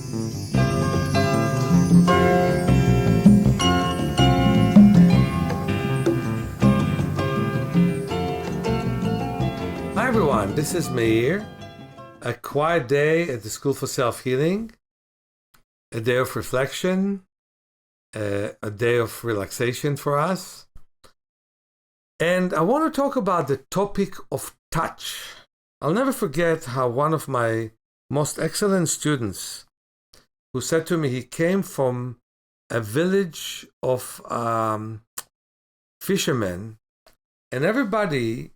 Hi everyone, this is Meir. A quiet day at the School for Self-Healing, a day of reflection, a day of relaxation for us. And I want to talk about the topic of touch. I'll never forget how one of my most excellent students, who said to me he came from a village of fishermen, and everybody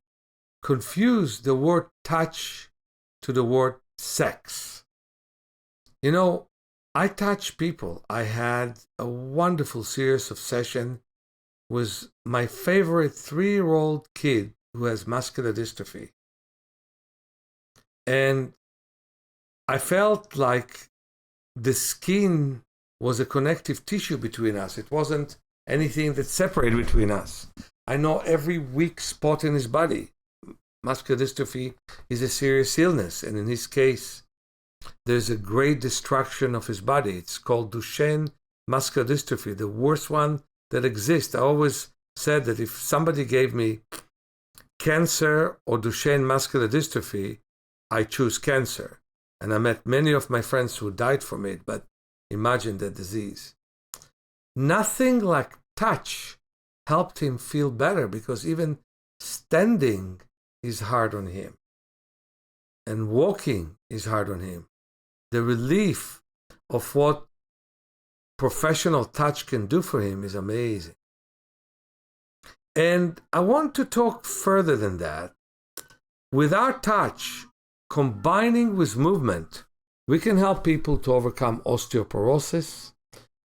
confused the word touch to the word sex. You know, I touch people. I had a wonderful series of sessions with my favorite 3-year-old kid who has muscular dystrophy. And I felt like the skin was a connective tissue between us. It wasn't anything that separated between us. I know every weak spot in his body. Muscular dystrophy is a serious illness, and in his case, there's a great destruction of his body. It's called Duchenne muscular dystrophy, the worst one that exists. I always said that if somebody gave me cancer or Duchenne muscular dystrophy, I choose cancer. And I met many of my friends who died from it, but imagine the disease. Nothing like touch helped him feel better, because even standing is hard on him, and walking is hard on him. The relief of what professional touch can do for him is amazing. And I want to talk further than that. With our touch, combining with movement, we can help people to overcome osteoporosis.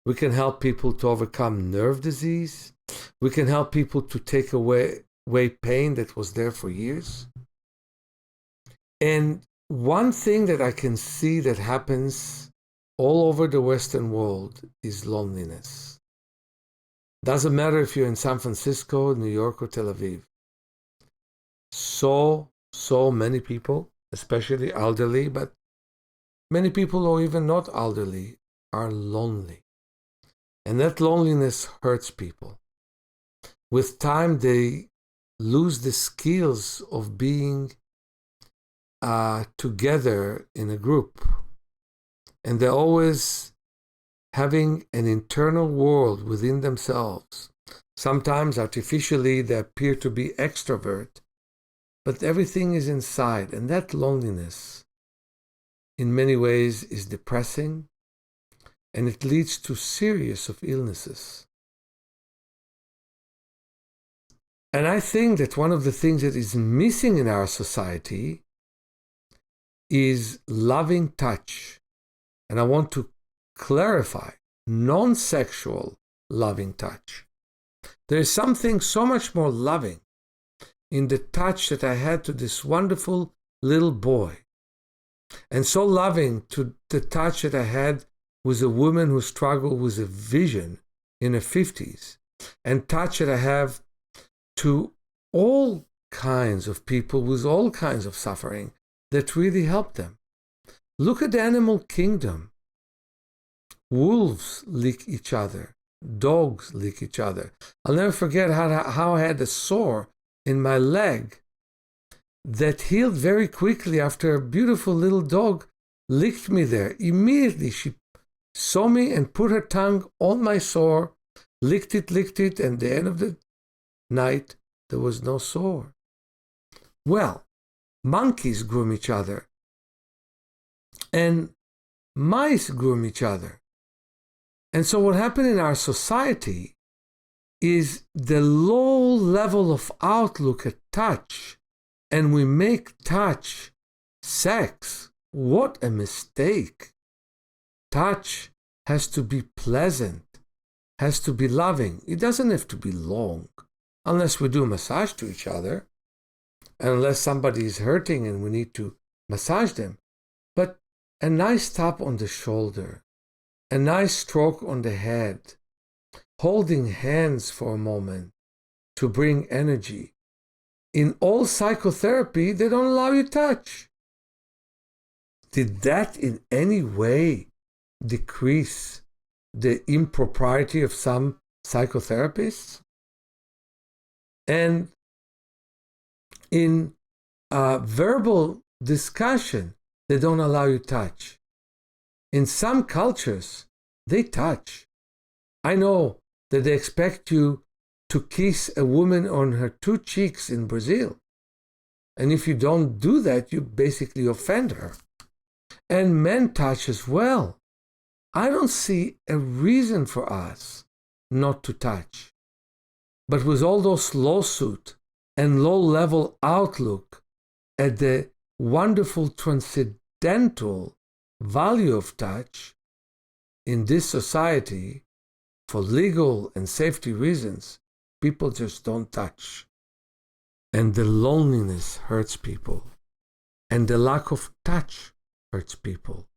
We can help people to overcome nerve disease. We can help people to take away pain that was there for years. And one thing that I can see that happens all over the Western world is loneliness. Doesn't matter if you're in San Francisco, New York, or Tel Aviv. So many people, especially elderly, but many people who are even not elderly, are lonely. And that loneliness hurts people. With time, they lose the skills of being together in a group. And they're always having an internal world within themselves. Sometimes artificially they appear to be extrovert, but everything is inside. And that loneliness, in many ways, is depressing, and it leads to series of illnesses. And I think that one of the things that is missing in our society is loving touch. And I want to clarify, non-sexual loving touch. There is something so much more loving in the touch that I had to this wonderful little boy, and so loving to the touch that I had with a woman who struggled with a vision in her 50s, and touch that I have to all kinds of people with all kinds of suffering that really help them. Look at the animal kingdom. Wolves lick each other. Dogs lick each other. I'll never forget how I had a sore in my leg that healed very quickly after a beautiful little dog licked me there. Immediately she saw me and put her tongue on my sore, licked it, and at the end of the night, there was no sore. Well, monkeys groom each other, and mice groom each other. And so what happened in our society is the low level of outlook at touch, and we make touch sex. What a mistake. Touch has to be pleasant, has to be loving. It doesn't have to be long, unless we do massage to each other, unless somebody is hurting and we need to massage them. But a nice tap on the shoulder, a nice stroke on the head, holding hands for a moment to bring energy. In all psychotherapy, they don't allow you touch. Did that in any way decrease the impropriety of some psychotherapists. And in verbal discussion, they don't allow you touch. In some cultures, they touch. I know that they expect you to kiss a woman on her 2 cheeks in Brazil. And if you don't do that, you basically offend her. And men touch as well. I don't see a reason for us not to touch. But with all those lawsuits and low-level outlook at the wonderful transcendental value of touch in this society, for legal and safety reasons, people just don't touch. And the loneliness hurts people. And the lack of touch hurts people.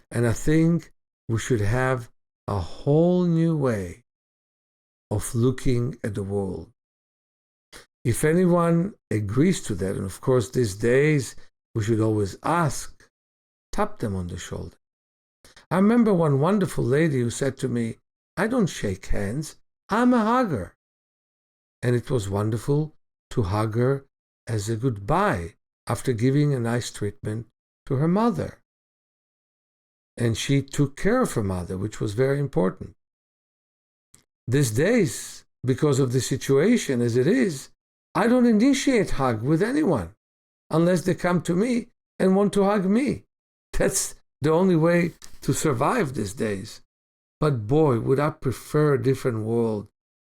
And I think we should have a whole new way of looking at the world. If anyone agrees to that, and of course these days we should always ask, tap them on the shoulder. I remember one wonderful lady who said to me, I don't shake hands, I'm a hugger. And it was wonderful to hug her as a goodbye after giving a nice treatment to her mother. And she took care of her mother, which was very important. These days, because of the situation as it is, I don't initiate hug with anyone unless they come to me and want to hug me. That's the only way to survive these days. But boy, would I prefer a different world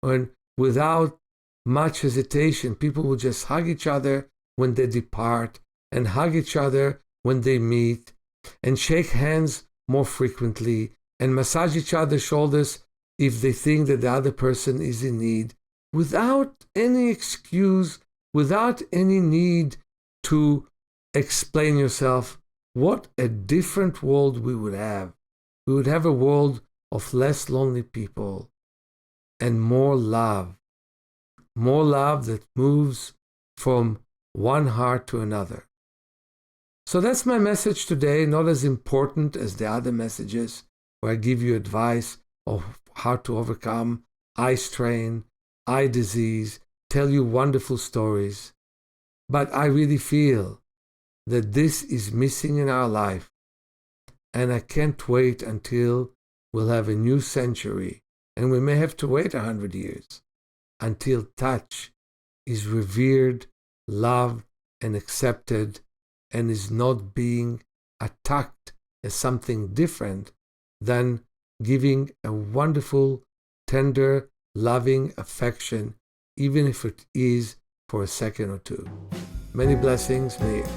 when without much hesitation, people will just hug each other when they depart and hug each other when they meet and shake hands more frequently and massage each other's shoulders if they think that the other person is in need, without any excuse, without any need to explain yourself. What a different world we would have. We would have a world of less lonely people and more love that moves from one heart to another. So that's my message today, not as important as the other messages where I give you advice of how to overcome eye strain, eye disease, tell you wonderful stories. But I really feel that this is missing in our life, and I can't wait until we'll have a new century, and we may have to wait 100 years, until touch is revered, loved, and accepted, and is not being attacked as something different than giving a wonderful, tender, loving affection, even if it is for a second or two. Many blessings, Meir.